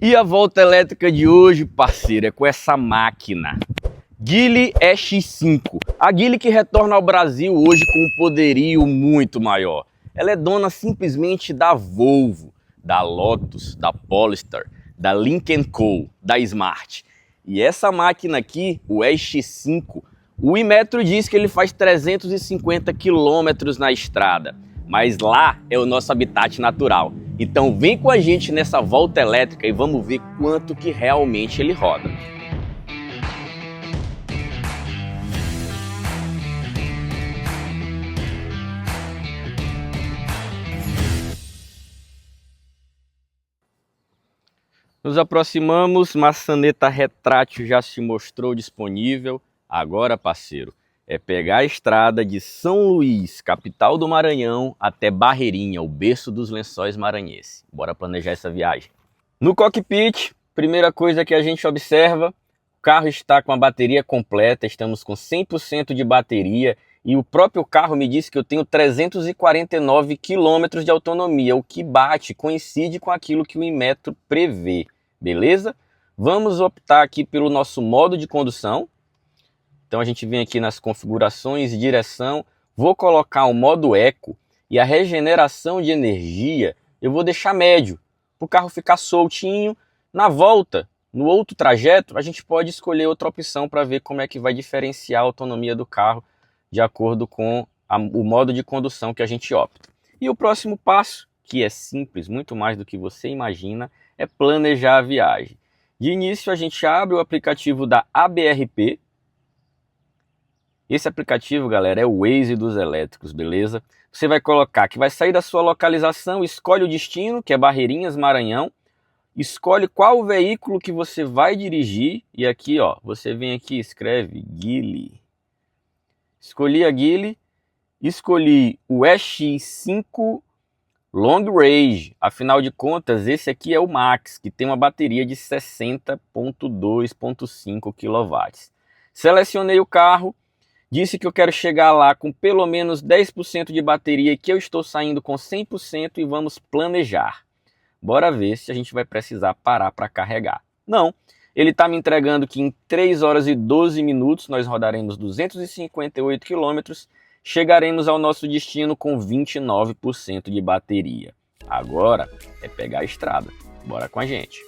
E a volta elétrica de hoje, parceiro, é com essa máquina Geely EX5. A Geely que retorna ao Brasil hoje com um poderio muito maior. Ela é dona simplesmente da Volvo, da Lotus, da Polestar, da Lynk & Co, da Smart. E essa máquina aqui, o EX5, o Inmetro diz que ele faz 350 km na estrada. Mas lá é o nosso habitat natural. Então vem com a gente nessa volta elétrica e vamos ver quanto que realmente ele roda. Nos aproximamos, maçaneta retrátil já se mostrou disponível. Agora, parceiro, é pegar a estrada de São Luís, capital do Maranhão, até Barreirinha, o berço dos lençóis maranhenses. Bora planejar essa viagem. No cockpit, primeira coisa que a gente observa, o carro está com a bateria completa, estamos com 100% de bateria e o próprio carro me disse que eu tenho 349 km de autonomia, o que coincide com aquilo que o Inmetro prevê, beleza? Vamos optar aqui pelo nosso modo de condução. Então a gente vem aqui nas configurações, direção, vou colocar o modo Eco e a regeneração de energia eu vou deixar médio, para o carro ficar soltinho. Na volta, no outro trajeto, a gente pode escolher outra opção para ver como é que vai diferenciar a autonomia do carro de acordo com o modo de condução que a gente opta. E o próximo passo, que é simples, muito mais do que você imagina, é planejar a viagem. De início a gente abre o aplicativo da ABRP. Esse aplicativo, galera, é o Waze dos elétricos, beleza? Você vai colocar que vai sair da sua localização, escolhe o destino, que é Barreirinhas, Maranhão, escolhe qual veículo que você vai dirigir, e aqui, ó, você vem aqui e escreve Geely. Escolhi a Geely, escolhi o EX5 Long Range, afinal de contas, esse aqui é o Max, que tem uma bateria de 60.2.5 kW. Selecionei o carro, disse que eu quero chegar lá com pelo menos 10% de bateria, que eu estou saindo com 100% e vamos planejar. Bora ver se a gente vai precisar parar para carregar. Não, ele está me entregando que em 3 horas e 12 minutos nós rodaremos 258 km, chegaremos ao nosso destino com 29% de bateria. Agora é pegar a estrada. Bora com a gente.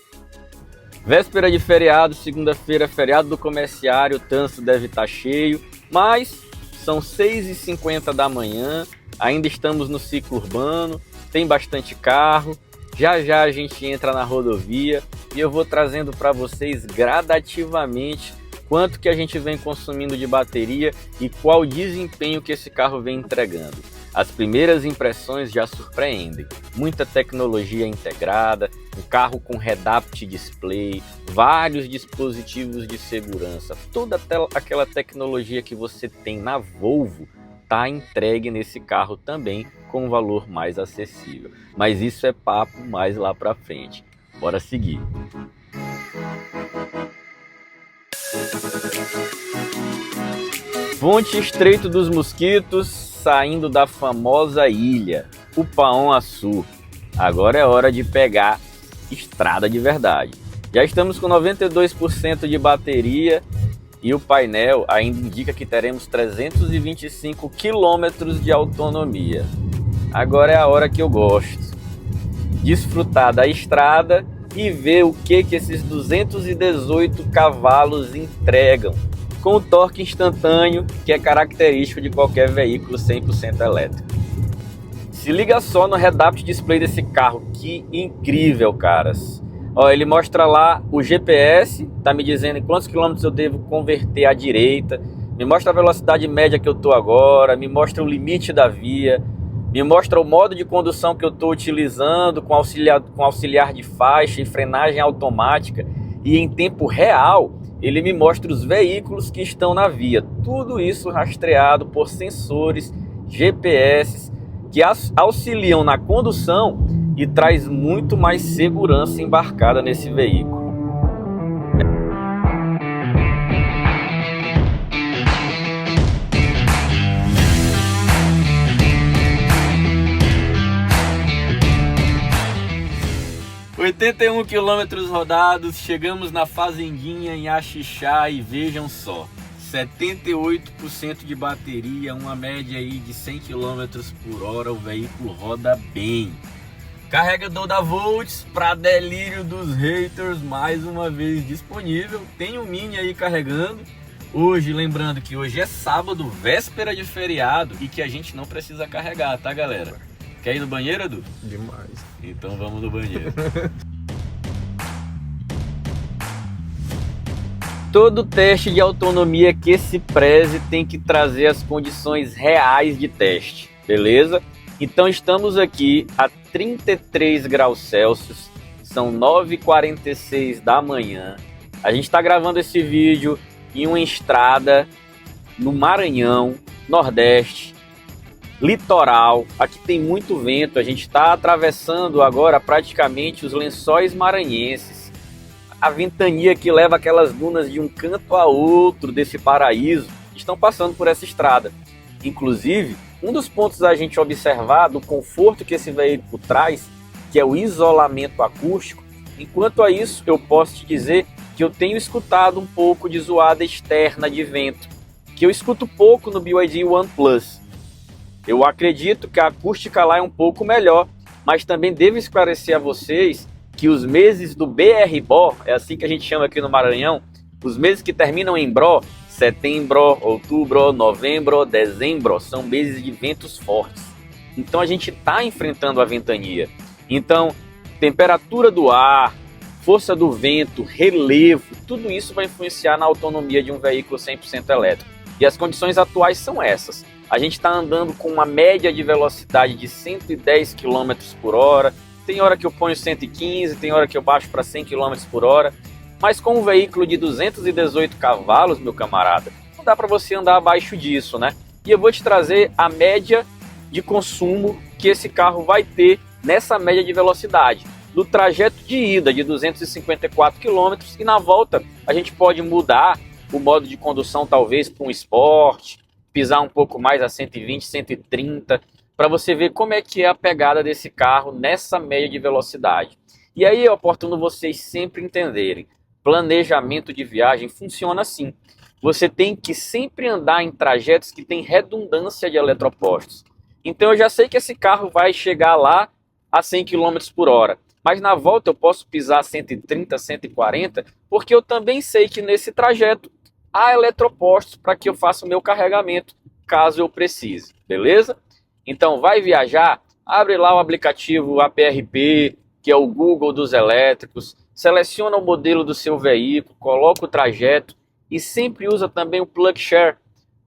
Véspera de feriado, segunda-feira, feriado do comerciário, o trânsito deve estar cheio. Mas são 6h50 da manhã, ainda estamos no ciclo urbano, tem bastante carro, já já a gente entra na rodovia e eu vou trazendo para vocês gradativamente quanto que a gente vem consumindo de bateria e qual o desempenho que esse carro vem entregando. As primeiras impressões já surpreendem, muita tecnologia integrada, um carro com head-up display, vários dispositivos de segurança, toda aquela tecnologia que você tem na Volvo está entregue nesse carro também com um valor mais acessível. Mas isso é papo mais lá para frente. Bora seguir. Ponte Estreito dos Mosquitos, saindo da famosa ilha, Upaon-Açu. Agora é hora de pegar estrada de verdade. Já estamos com 92% de bateria e o painel ainda indica que teremos 325 km de autonomia. Agora é a hora que eu gosto. Desfrutar da estrada e ver o que esses 218 cavalos entregam, com o torque instantâneo que é característico de qualquer veículo 100% elétrico. Se liga só no head-up display desse carro, que incrível, caras. Ó, ele mostra lá o GPS, tá me dizendo em quantos quilômetros eu devo converter à direita, me mostra a velocidade média que eu tô agora, me mostra o limite da via, me mostra o modo de condução que eu estou utilizando com auxiliar de faixa e frenagem automática, e em tempo real ele me mostra os veículos que estão na via. Tudo isso rastreado por sensores, GPS, que auxiliam na condução e traz muito mais segurança embarcada nesse veículo. 81 quilômetros rodados, chegamos na fazendinha em Axixá e vejam só, 78% de bateria, uma média aí de 100 quilômetros por hora, o veículo roda bem. Carregador da Volts, para delírio dos haters, mais uma vez disponível. Tem um Mini aí carregando. Hoje, lembrando que hoje é sábado, véspera de feriado, e que a gente não precisa carregar, tá, galera? Quer ir no banheiro, Edu? Demais. Então vamos no banheiro. Todo teste de autonomia que se preze tem que trazer as condições reais de teste, beleza? Então estamos aqui a 33 graus Celsius, são 9h46 da manhã. A gente está gravando esse vídeo em uma estrada no Maranhão, Nordeste, litoral. Aqui tem muito vento, a gente está atravessando agora praticamente os Lençóis Maranhenses. A ventania que leva aquelas dunas de um canto a outro desse paraíso estão passando por essa estrada. Inclusive, um dos pontos a gente observar do conforto que esse veículo traz, que é o isolamento acústico. Enquanto a isso, eu posso te dizer que eu tenho escutado um pouco de zoada externa de vento, que eu escuto pouco no BYD One Plus. Eu acredito que a acústica lá é um pouco melhor, mas também devo esclarecer a vocês que os meses do BR-BO, é assim que a gente chama aqui no Maranhão, os meses que terminam em BRO, setembro, outubro, novembro, dezembro, são meses de ventos fortes. Então a gente está enfrentando a ventania. Então, temperatura do ar, força do vento, relevo, tudo isso vai influenciar na autonomia de um veículo 100% elétrico. E as condições atuais são essas. A gente está andando com uma média de velocidade de 110 km por hora, tem hora que eu ponho 115, tem hora que eu baixo para 100 km por hora, mas com um veículo de 218 cavalos, meu camarada, não dá para você andar abaixo disso, né? E eu vou te trazer a média de consumo que esse carro vai ter nessa média de velocidade. No trajeto de ida de 254 km e na volta a gente pode mudar o modo de condução talvez para um Sport, pisar um pouco mais a 120, 130, para você ver como é que é a pegada desse carro nessa média de velocidade. E aí é oportuno vocês sempre entenderem, planejamento de viagem funciona assim. Você tem que sempre andar em trajetos que tem redundância de eletropostos. Então eu já sei que esse carro vai chegar lá a 100 km por hora, mas na volta eu posso pisar 130, 140, porque eu também sei que nesse trajeto há eletropostos para que eu faça o meu carregamento, caso eu precise, beleza? Então vai viajar, abre lá o aplicativo APRP, que é o Google dos elétricos, seleciona o modelo do seu veículo, coloca o trajeto e sempre usa também o PlugShare.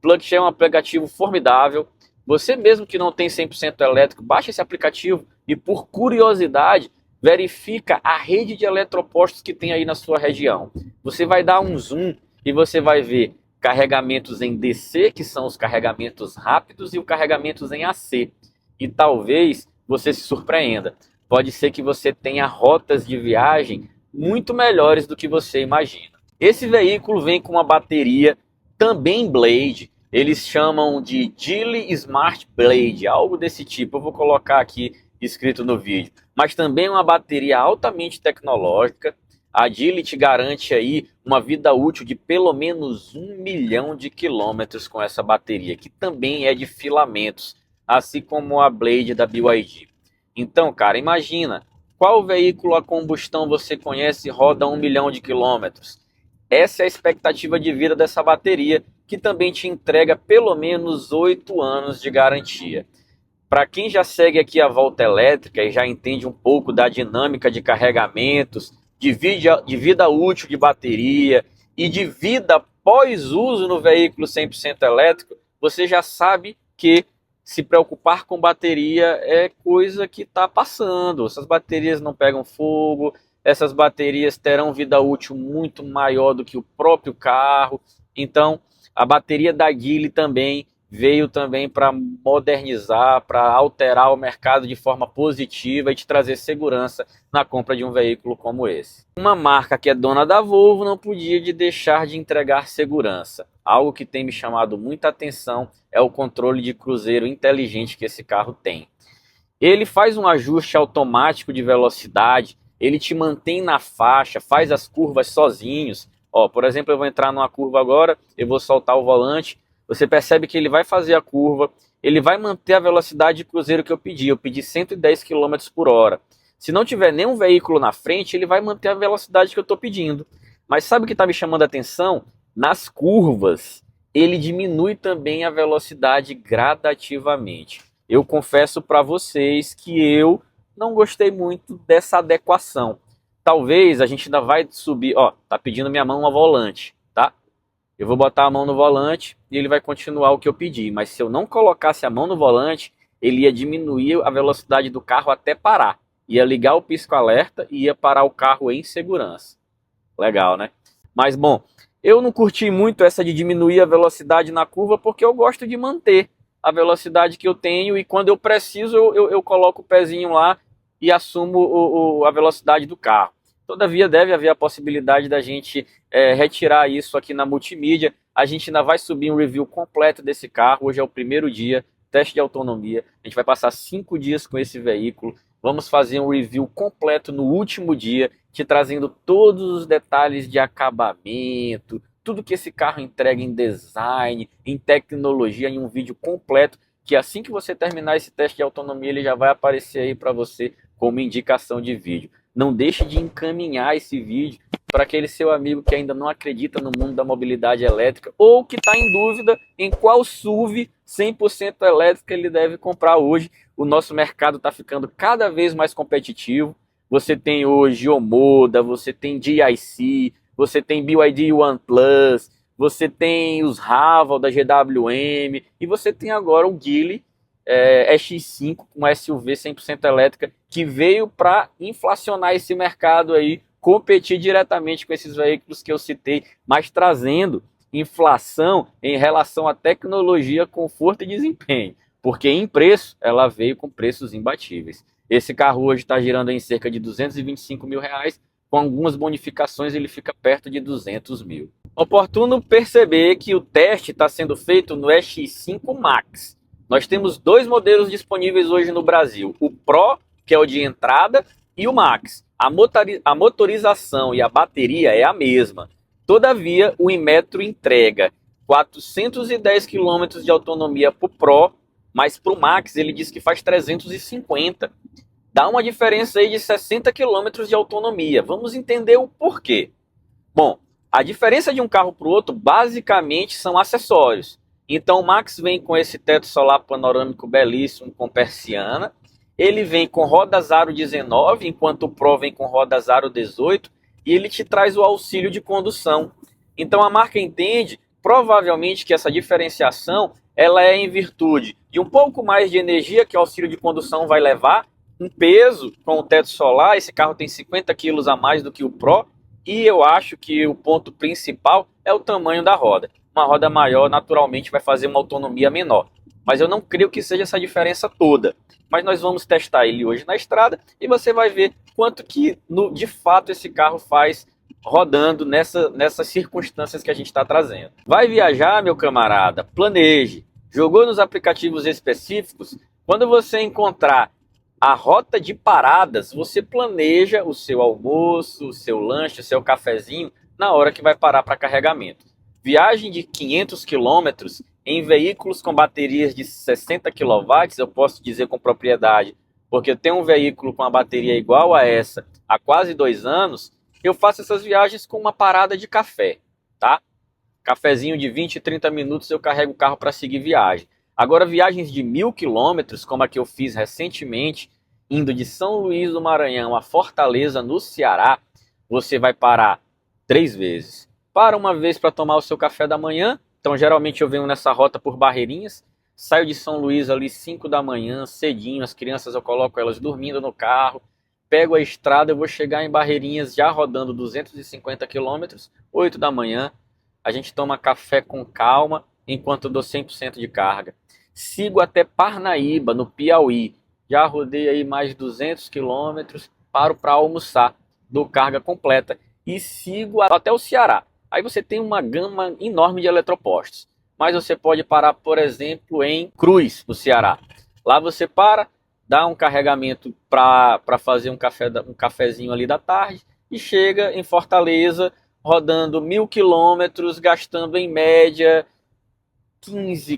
PlugShare é um aplicativo formidável. Você mesmo que não tem 100% elétrico, baixa esse aplicativo e por curiosidade verifica a rede de eletropostos que tem aí na sua região. Você vai dar um zoom e você vai ver carregamentos em DC, que são os carregamentos rápidos, e os carregamentos em AC. E talvez você se surpreenda. Pode ser que você tenha rotas de viagem muito melhores do que você imagina. Esse veículo vem com uma bateria também Blade. Eles chamam de Geely Smart Blade, algo desse tipo. Eu vou colocar aqui escrito no vídeo. Mas também uma bateria altamente tecnológica. A Geely te garante aí uma vida útil de pelo menos 1 milhão de quilômetros com essa bateria, que também é de filamentos, assim como a Blade da BYD. Então, cara, imagina, qual veículo a combustão você conhece e roda 1 milhão de quilômetros? Essa é a expectativa de vida dessa bateria, que também te entrega pelo menos 8 anos de garantia. Para quem já segue aqui a Volta Elétrica e já entende um pouco da dinâmica de carregamentos, de vida útil de bateria e de vida pós-uso no veículo 100% elétrico, você já sabe que se preocupar com bateria é coisa que está passando. Essas baterias não pegam fogo, essas baterias terão vida útil muito maior do que o próprio carro. Então, a bateria da Geely também veio também para modernizar, para alterar o mercado de forma positiva e te trazer segurança na compra de um veículo como esse. Uma marca que é dona da Volvo não podia deixar de entregar segurança. Algo que tem me chamado muita atenção é o controle de cruzeiro inteligente que esse carro tem. Ele faz um ajuste automático de velocidade ele te mantém na faixa, faz as curvas sozinhos. Ó, por exemplo, eu vou entrar numa curva agora, eu vou soltar o volante, você percebe que ele vai fazer a curva, ele vai manter a velocidade de cruzeiro que eu pedi 110 km por hora. Se não tiver nenhum veículo na frente, ele vai manter a velocidade que eu estou pedindo. Mas sabe o que está me chamando a atenção? Nas curvas, ele diminui também a velocidade gradativamente. Eu confesso para vocês que eu não gostei muito dessa adequação. Talvez a gente ainda vai subir, ó, tá pedindo minha mão ao volante, tá? Eu vou botar a mão no volante e ele vai continuar o que eu pedi. Mas se eu não colocasse a mão no volante, ele ia diminuir a velocidade do carro até parar. Ia ligar o pisco-alerta e ia parar o carro em segurança. Legal, né? Mas, bom, eu não curti muito essa de diminuir a velocidade na curva porque eu gosto de manter a velocidade que eu tenho e quando eu preciso eu coloco o pezinho lá e assumo a velocidade do carro. Todavia, deve haver a possibilidade da gente retirar isso aqui na multimídia. A gente ainda vai subir um review completo desse carro. Hoje é o primeiro dia, teste de autonomia. A gente vai passar 5 dias com esse veículo. Vamos fazer um review completo no último dia, te trazendo todos os detalhes de acabamento, tudo que esse carro entrega em design, em tecnologia, em um vídeo completo, que assim que você terminar esse teste de autonomia, ele já vai aparecer aí para você como indicação de vídeo. Não deixe de encaminhar esse vídeo para aquele seu amigo que ainda não acredita no mundo da mobilidade elétrica ou que está em dúvida em qual SUV 100% elétrica ele deve comprar hoje. O nosso mercado está ficando cada vez mais competitivo. Você tem hoje Omoda, você tem GIC, você tem BYD OnePlus, você tem os Haval da GWM e você tem agora o Geely X5 com SUV 100% elétrica que veio para inflacionar esse mercado aí, competir diretamente com esses veículos que eu citei, mas trazendo inflação em relação à tecnologia, conforto e desempenho, porque em preço ela veio com preços imbatíveis. Esse carro hoje está girando em cerca de R$225 mil, com algumas bonificações ele fica perto de 200 mil. Oportuno perceber que o teste está sendo feito no X5 Max. Nós temos 2 modelos disponíveis hoje no Brasil, o Pro, que é o de entrada, e o Max. A motorização e a bateria é a mesma. Todavia, o Inmetro entrega 410 km de autonomia para o Pro, mas para o Max ele diz que faz 350. Dá uma diferença aí de 60 km de autonomia. Vamos entender o porquê. Bom, a diferença de um carro para o outro basicamente são acessórios. Então o Max vem com esse teto solar panorâmico belíssimo com persiana. Ele vem com rodas aro 19, enquanto o Pro vem com rodas aro 18. E ele te traz o auxílio de condução. Então a marca entende provavelmente que essa diferenciação ela é em virtude de um pouco mais de energia que o auxílio de condução vai levar, um peso com o teto solar. Esse carro tem 50 quilos a mais do que o Pro. E eu acho que o ponto principal é o tamanho da roda. Uma roda maior naturalmente vai fazer uma autonomia menor. Mas eu não creio que seja essa diferença toda. Mas nós vamos testar ele hoje na estrada e você vai ver quanto que de fato esse carro faz rodando nessas circunstâncias que a gente está trazendo. Vai viajar, meu camarada? Planeje. Jogou nos aplicativos específicos? Quando você encontrar a rota de paradas, você planeja o seu almoço, o seu lanche, o seu cafezinho na hora que vai parar para carregamento. Viagem de 500 km em veículos com baterias de 60 kW, eu posso dizer com propriedade, porque eu tenho um veículo com uma bateria igual a essa há quase 2 anos, eu faço essas viagens com uma parada de café, tá? Cafezinho de 20, 30 minutos eu carrego o carro para seguir viagem. Agora, viagens de 1000 km, como a que eu fiz recentemente, indo de São Luís do Maranhão a Fortaleza, no Ceará, você vai parar 3 vezes. Para uma vez para tomar o seu café da manhã. Então, geralmente eu venho nessa rota por Barreirinhas, saio de São Luís ali 5 da manhã, cedinho, as crianças eu coloco elas dormindo no carro, pego a estrada, eu vou chegar em Barreirinhas já rodando 250 km, 8 da manhã, a gente toma café com calma, enquanto eu dou 100% de carga. Sigo até Parnaíba, no Piauí, já rodei aí mais 200 km, paro para almoçar, dou carga completa e sigo até o Ceará. Aí você tem uma gama enorme de eletropostos. Mas você pode parar, por exemplo, em Cruz, no Ceará. Lá você para, dá um carregamento para fazer um cafezinho ali da tarde e chega em Fortaleza rodando 1.000 quilômetros, gastando em média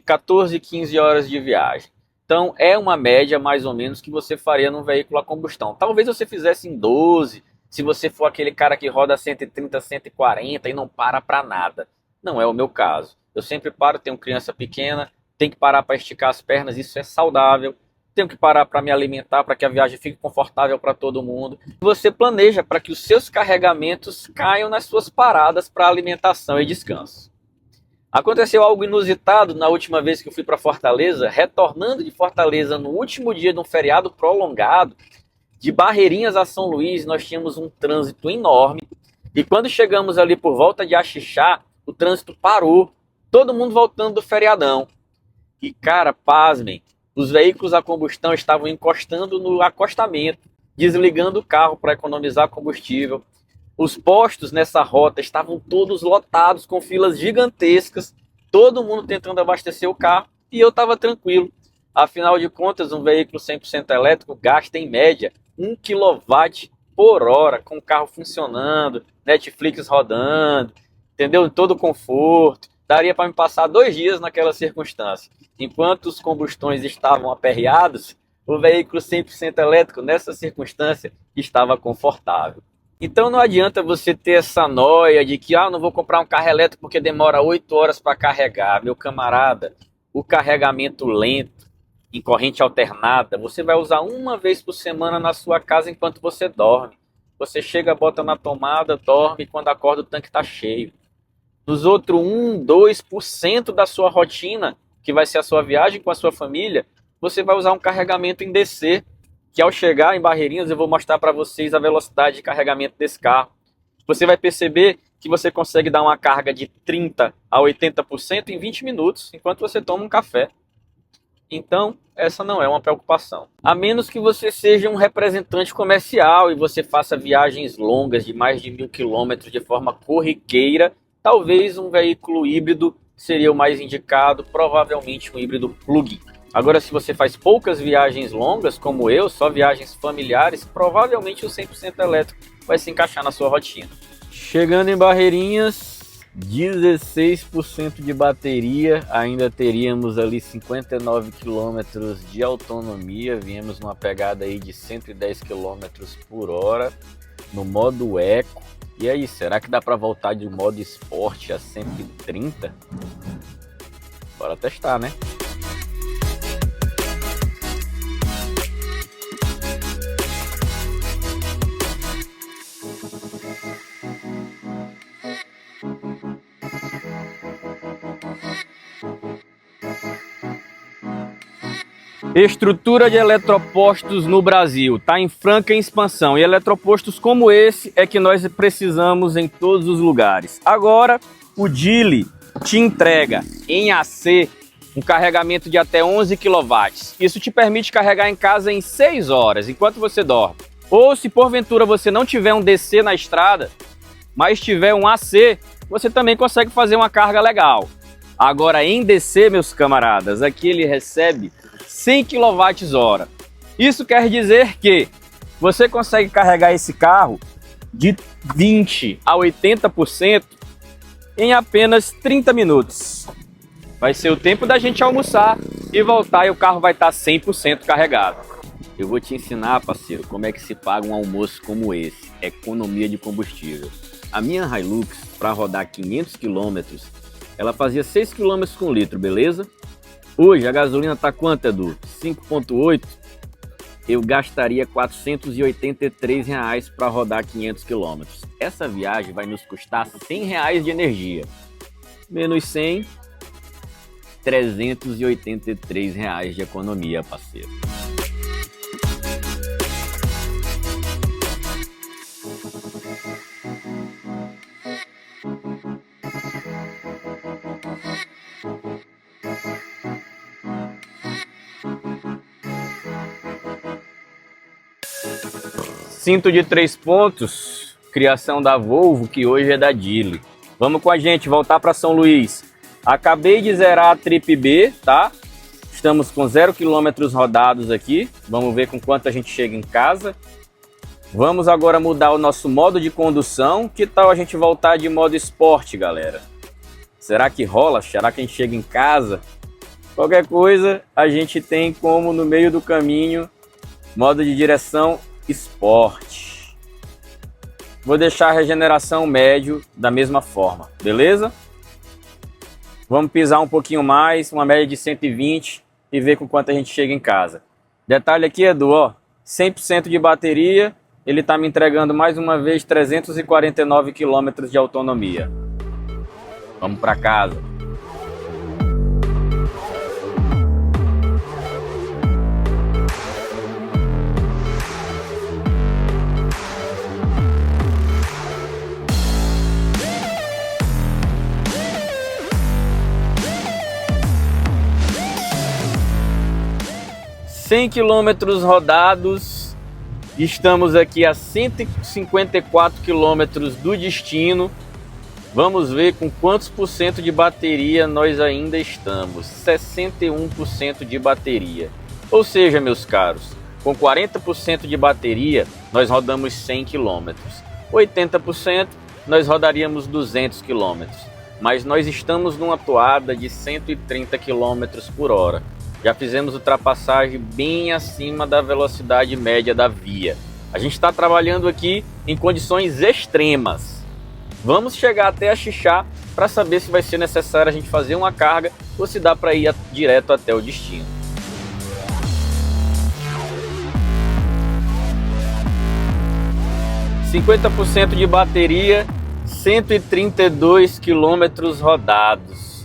14, 15 horas de viagem. Então é uma média mais ou menos que você faria num veículo a combustão. Talvez você fizesse em 12, se você for aquele cara que roda 130, 140 e não para nada. Não é o meu caso. Eu sempre paro, tenho criança pequena, tenho que parar para esticar as pernas, isso é saudável. Tenho que parar para me alimentar, para que a viagem fique confortável para todo mundo. Você planeja para que os seus carregamentos caiam nas suas paradas para alimentação e descanso. Aconteceu algo inusitado na última vez que eu fui para Fortaleza, retornando de Fortaleza no último dia de um feriado prolongado. De Barreirinhas a São Luís, nós tínhamos um trânsito enorme. E quando chegamos ali por volta de Axixá, o trânsito parou. Todo mundo voltando do feriadão. E cara, pasmem, os veículos a combustão estavam encostando no acostamento, desligando o carro para economizar combustível. Os postos nessa rota estavam todos lotados, com filas gigantescas, todo mundo tentando abastecer o carro, e eu estava tranquilo. Afinal de contas, um veículo 100% elétrico gasta em média 1 kW por hora, com o carro funcionando, Netflix rodando, entendeu? Em todo conforto. Daria para me passar 2 dias naquela circunstância. Enquanto os combustões estavam aperreados, o veículo 100% elétrico, nessa circunstância, estava confortável. Então não adianta você ter essa noia de que não vou comprar um carro elétrico porque demora 8 horas para carregar. Meu camarada, o carregamento lento, em corrente alternada, você vai usar uma vez por semana na sua casa enquanto você dorme. Você chega, bota na tomada, dorme e quando acorda o tanque está cheio. Nos outros 1, 2% da sua rotina, que vai ser a sua viagem com a sua família, você vai usar um carregamento em DC, que ao chegar em Barreirinhas eu vou mostrar para vocês a velocidade de carregamento desse carro. Você vai perceber que você consegue dar uma carga de 30% a 80% em 20 minutos, enquanto você toma um café. Então, essa não é uma preocupação. A menos que você seja um representante comercial e você faça viagens longas de mais de 1.000 quilômetros de forma corriqueira, talvez um veículo híbrido seria o mais indicado, provavelmente um híbrido plug-in. Agora, se você faz poucas viagens longas, como eu, só viagens familiares, provavelmente o 100% elétrico vai se encaixar na sua rotina. Chegando em Barreirinhas, 16% de bateria, ainda teríamos ali 59 km de autonomia, viemos numa pegada aí de 110 km por hora, no modo eco. E aí, será que dá para voltar de modo esporte a 130? Bora testar, né? Estrutura de eletropostos no Brasil está em franca expansão e eletropostos como esse é que nós precisamos em todos os lugares. Agora, o Geely te entrega em AC um carregamento de até 11 kW. Isso te permite carregar em casa em 6 horas, enquanto você dorme. Ou se porventura você não tiver um DC na estrada, mas tiver um AC, você também consegue fazer uma carga legal. Agora em DC, meus camaradas, aqui ele recebe 100 kWh. Isso quer dizer que você consegue carregar esse carro de 20 a 80% em apenas 30 minutos. Vai ser o tempo da gente almoçar e voltar e o carro vai estar 100% carregado. Eu vou te ensinar, parceiro, como é que se paga um almoço como esse, economia de combustível. A minha Hilux, para rodar 500 km, ela fazia 6 km com litro, beleza? Hoje a gasolina tá quanto, Edu? 5,8? Eu gastaria R$ 483 para rodar 500 km. Essa viagem vai nos custar R$ 100 de energia. Menos 100, R$ 383 de economia, parceiro. Cinto de 3 pontos, criação da Volvo, que hoje é da Geely. Vamos com a gente, voltar para São Luís. Acabei de zerar a Trip B, tá? Estamos com 0 km rodados aqui. Vamos ver com quanto a gente chega em casa. Vamos agora mudar o nosso modo de condução. Que tal a gente voltar de modo esporte, galera? Será que rola? Será que a gente chega em casa? Qualquer coisa, a gente tem como no meio do caminho, modo de direção esporte. Vou deixar a regeneração médio da mesma forma, beleza? Vamos pisar um pouquinho mais, uma média de 120 e ver com quanto a gente chega em casa. Detalhe aqui, Edu, ó, 100% de bateria, ele está me entregando mais uma vez 349 km de autonomia. Vamos para casa. Cem quilômetros rodados, estamos aqui a 154 quilômetros do destino. Vamos ver com quantos por cento de bateria nós ainda estamos. 61% de bateria. Ou seja, meus caros, com 40% de bateria, nós rodamos 100 km. 80% nós rodaríamos 200 km. Mas nós estamos numa toada de 130 km por hora. Já fizemos ultrapassagem bem acima da velocidade média da via. A gente está trabalhando aqui em condições extremas. Vamos chegar até a Xixá para saber se vai ser necessário a gente fazer uma carga ou se dá para ir direto até o destino. %50 de bateria, 132 quilômetros rodados.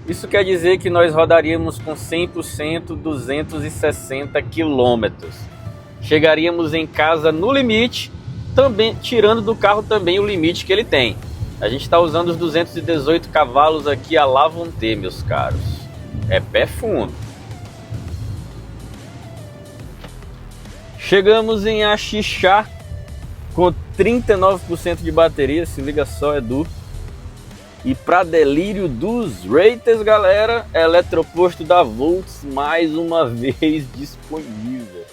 Isso quer dizer que nós rodaríamos com 100% 260 quilômetros. Chegaríamos em casa no limite, também tirando do carro também o limite que ele tem. A gente está usando os 218 cavalos aqui a Lavonté, meus caros. É pé fundo. Chegamos em Axixá com 39% de bateria, se liga só, Edu. E para delírio dos raters, galera, eletroposto da Volts mais uma vez disponível.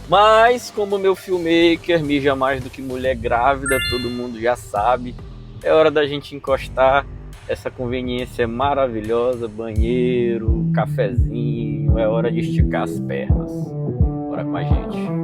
Mas como meu filmmaker mija mais do que mulher grávida, todo mundo já sabe, é hora da gente encostar essa conveniência maravilhosa, banheiro, cafezinho, é hora de esticar as pernas. Bora com a gente.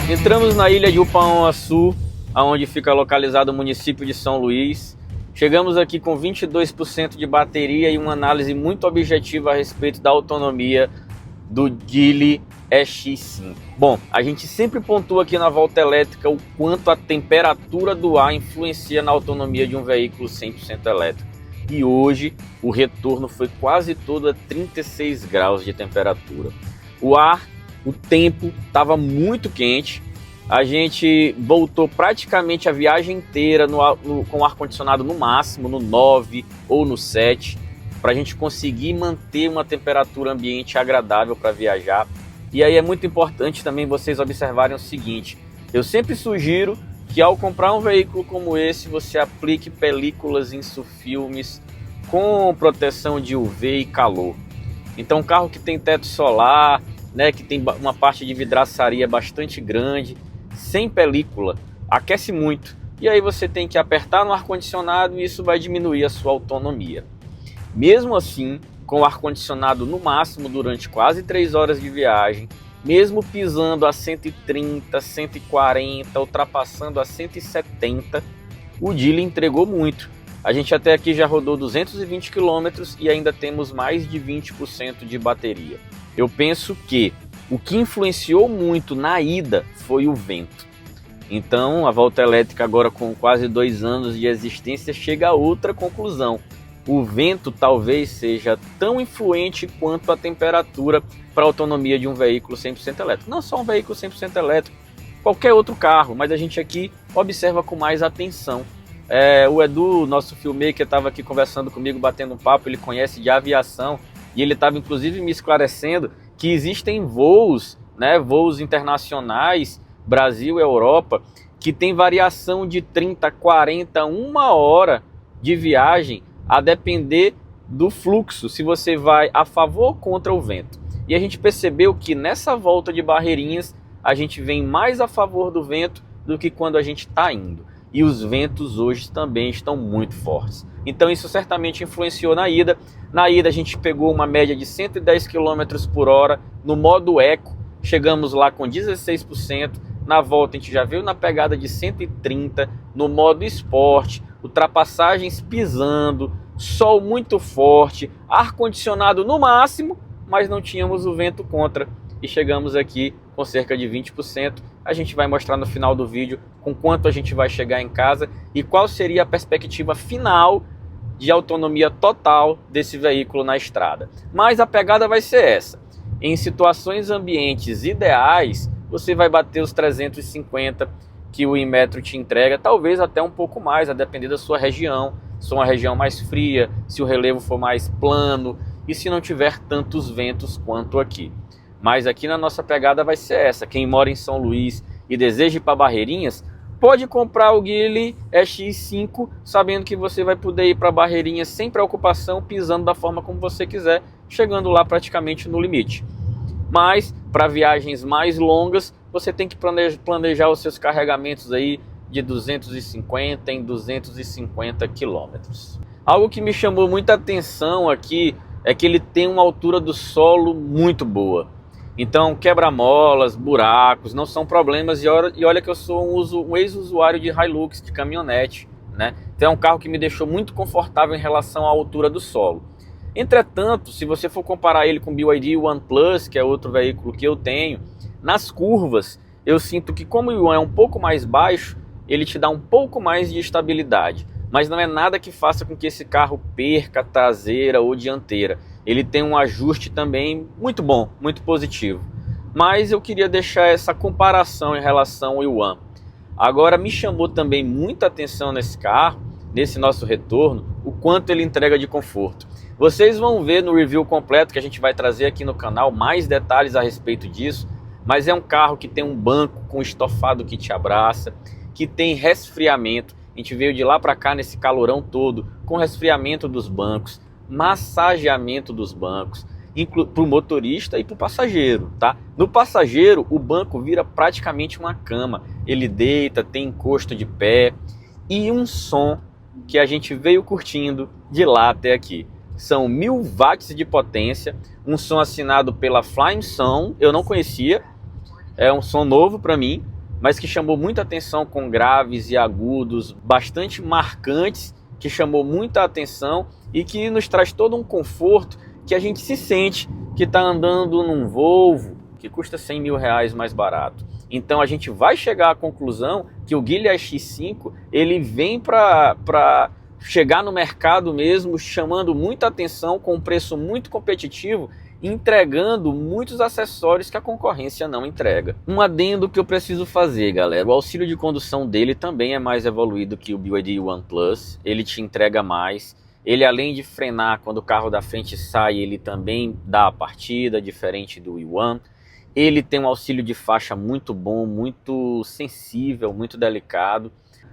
Entramos na ilha de Upauaçu, onde fica localizado o município de São Luís. Chegamos aqui com 22% de bateria e uma análise muito objetiva a respeito da autonomia do Geely EX5. Bom, a gente sempre pontua aqui na volta elétrica o quanto a temperatura do ar influencia na autonomia de um veículo 100% elétrico. E hoje o retorno foi quase todo a 36 graus de temperatura. O ar, o tempo estava muito quente. A gente voltou praticamente a viagem inteira com o ar-condicionado no máximo, no 9 ou no 7, para a gente conseguir manter uma temperatura ambiente agradável para viajar. E aí é muito importante também vocês observarem o seguinte: eu sempre sugiro que ao comprar um veículo como esse, você aplique películas insufilmes com proteção de UV e calor. Então, um carro que tem teto solar, né, que tem uma parte de vidraçaria bastante grande, sem película, aquece muito. E aí você tem que apertar no ar-condicionado e isso vai diminuir a sua autonomia. Mesmo assim, com o ar-condicionado no máximo durante quase 3 horas de viagem, mesmo pisando a 130, 140, ultrapassando a 170, o Geely entregou muito. A gente até aqui já rodou 220 km e ainda temos mais de 20% de bateria. Eu penso que o que influenciou muito na ida foi o vento. Então a volta elétrica agora com quase 2 anos de existência chega a outra conclusão. O vento talvez seja tão influente quanto a temperatura para a autonomia de um veículo 100% elétrico. Não só um veículo 100% elétrico, qualquer outro carro, mas a gente aqui observa com mais atenção. O Edu, nosso filmmaker, estava aqui conversando comigo, batendo um papo, ele conhece de aviação e ele estava inclusive me esclarecendo que existem voos, né, voos internacionais, Brasil e Europa, que tem variação de 30, 40, 1 hora de viagem, a depender do fluxo, se você vai a favor ou contra o vento. E a gente percebeu que nessa volta de Barreirinhas, a gente vem mais a favor do vento do que quando a gente está indo. E os ventos hoje também estão muito fortes. Então isso certamente influenciou na ida. Na ida a gente pegou uma média de 110 km por hora no modo eco, chegamos lá com 16%. Na volta a gente já veio na pegada de 130, no modo esporte, ultrapassagens pisando, sol muito forte, ar-condicionado no máximo, mas não tínhamos o vento contra. E chegamos aqui com cerca de 20%. A gente vai mostrar no final do vídeo com quanto a gente vai chegar em casa e qual seria a perspectiva final de autonomia total desse veículo na estrada. Mas a pegada vai ser essa. Em situações ambientes ideais, você vai bater os 350 que o Inmetro te entrega, talvez até um pouco mais, a depender da sua região. Se for uma região mais fria, se o relevo for mais plano e se não tiver tantos ventos quanto aqui. Mas aqui na nossa pegada vai ser essa. Quem mora em São Luís e deseja ir para Barreirinhas, pode comprar o Geely EX5, sabendo que você vai poder ir para Barreirinhas sem preocupação, pisando da forma como você quiser, chegando lá praticamente no limite. Mas para viagens mais longas, você tem que planejar os seus carregamentos aí de 250 em 250 quilômetros. Algo que me chamou muita atenção aqui é que ele tem uma altura do solo muito boa. Então quebra-molas, buracos não são problemas, e olha que eu sou um ex-usuário de Hilux, de caminhonete, né? Então é um carro que me deixou muito confortável em relação à altura do solo. Entretanto, se você for comparar ele com o BYD One Plus, que é outro veículo que eu tenho, nas curvas eu sinto que como o One é um pouco mais baixo, ele te dá um pouco mais de estabilidade. Mas não é nada que faça com que esse carro perca a traseira ou dianteira. Ele tem um ajuste também muito bom, muito positivo. Mas eu queria deixar essa comparação em relação ao One. Agora me chamou também muita atenção nesse carro, nesse nosso retorno, o quanto ele entrega de conforto. Vocês vão ver no review completo que a gente vai trazer aqui no canal mais detalhes a respeito disso, mas é um carro que tem um banco com estofado que te abraça, que tem resfriamento. A gente veio de lá para cá nesse calorão todo, com resfriamento dos bancos, massageamento dos bancos, para o motorista e para o passageiro, tá? No passageiro, o banco vira praticamente uma cama. Ele deita, tem encosto de pé e um som que a gente veio curtindo de lá até aqui. São 1000 watts de potência, um som assinado pela Flying Sound, eu não conhecia, é um som novo para mim, mas que chamou muita atenção com graves e agudos bastante marcantes, que chamou muita atenção e que nos traz todo um conforto que a gente se sente que está andando num Volvo que custa 100 mil reais mais barato. Então a gente vai chegar à conclusão que o Geely X5 ele vem para chegar no mercado mesmo, chamando muita atenção, com um preço muito competitivo, entregando muitos acessórios que a concorrência não entrega. Um adendo que eu preciso fazer, galera: o auxílio de condução dele também é mais evoluído que o BYD One Plus, ele te entrega mais. Ele, além de frenar quando o carro da frente sai, ele também dá a partida, diferente do One. Ele tem um auxílio de faixa muito bom, muito sensível, muito delicado.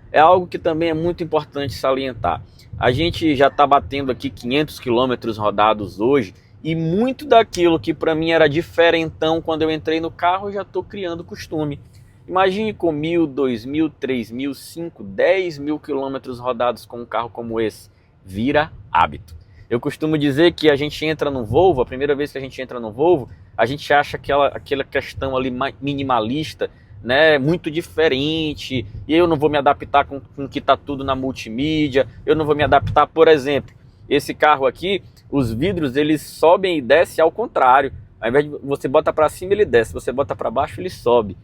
É algo que também é muito importante salientar. A gente já está batendo aqui 500 quilômetros rodados hoje, e muito daquilo que para mim era diferentão quando eu entrei no carro, eu já estou criando costume. Imagine com 1.000, 2.000, 3.000, 5, 10 mil quilômetros rodados com um carro como esse. Vira hábito. Eu costumo dizer que a gente entra no Volvo, a primeira vez que a gente entra no Volvo, a gente acha aquela questão ali minimalista, né, muito diferente, e eu não vou me adaptar com que está tudo na multimídia, eu não vou me adaptar, por exemplo, esse carro aqui, os vidros eles sobem e descem ao contrário, ao invés de você bota para cima ele desce, você bota para baixo ele sobe.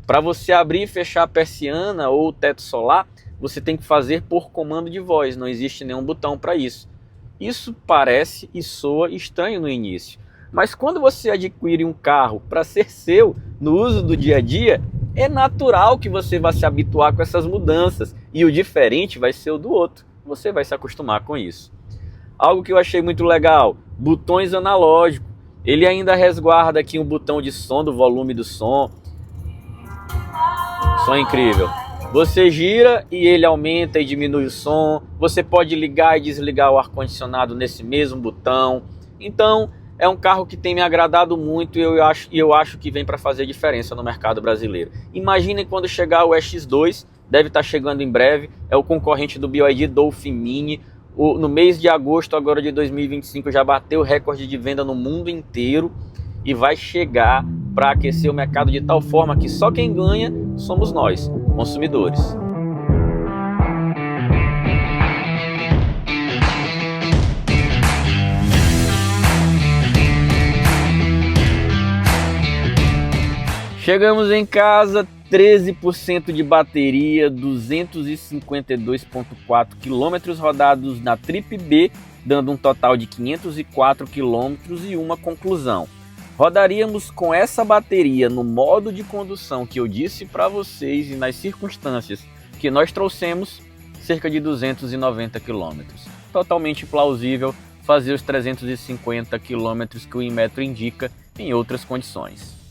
Para você abrir e fechar a persiana ou o teto solar, você tem que fazer por comando de voz, não existe nenhum botão para isso. Isso parece e soa estranho no início, mas quando você adquire um carro para ser seu, no uso do dia a dia, é natural que você vá se habituar com essas mudanças e o diferente vai ser o do outro. Você vai se acostumar com isso. Algo que eu achei muito legal, botões analógicos. Ele ainda resguarda aqui um botão de som, do volume do som. Som incrível. Você gira e ele aumenta e diminui o som. Você pode ligar e desligar o ar-condicionado nesse mesmo botão. Então, é um carro que tem me agradado muito e eu acho que vem para fazer diferença no mercado brasileiro. Imaginem quando chegar o EX2, deve estar chegando em breve, é o concorrente do BYD Dolphin Mini. No mês de agosto agora de 2025 já bateu o recorde de venda no mundo inteiro e vai chegar para aquecer o mercado de tal forma que só quem ganha somos nós, consumidores. Chegamos em casa, 13% de bateria, 252,4 km rodados na Trip B, dando um total de 504 km e uma conclusão. Rodaríamos com essa bateria no modo de condução que eu disse para vocês e nas circunstâncias que nós trouxemos, cerca de 290 km. Totalmente plausível fazer os 350 km que o Inmetro indica em outras condições.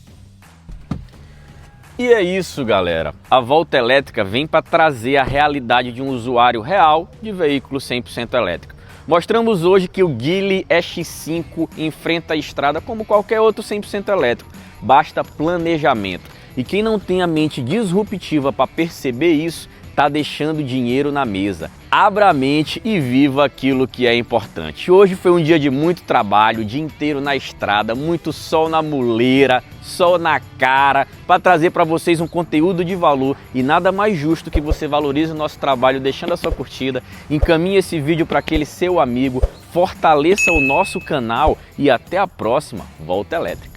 E é isso, galera. A Volta Elétrica vem para trazer a realidade de um usuário real de veículo 100% elétrico. Mostramos hoje que o Geely EX5 enfrenta a estrada como qualquer outro 100% elétrico. Basta planejamento. E quem não tem a mente disruptiva para perceber isso, está deixando dinheiro na mesa. Abra a mente e viva aquilo que é importante. Hoje foi um dia de muito trabalho, o dia inteiro na estrada, muito sol na muleira, sol na cara, para trazer para vocês um conteúdo de valor e nada mais justo que você valorize o nosso trabalho deixando a sua curtida, encaminhe esse vídeo para aquele seu amigo, fortaleça o nosso canal e até a próxima Volta Elétrica.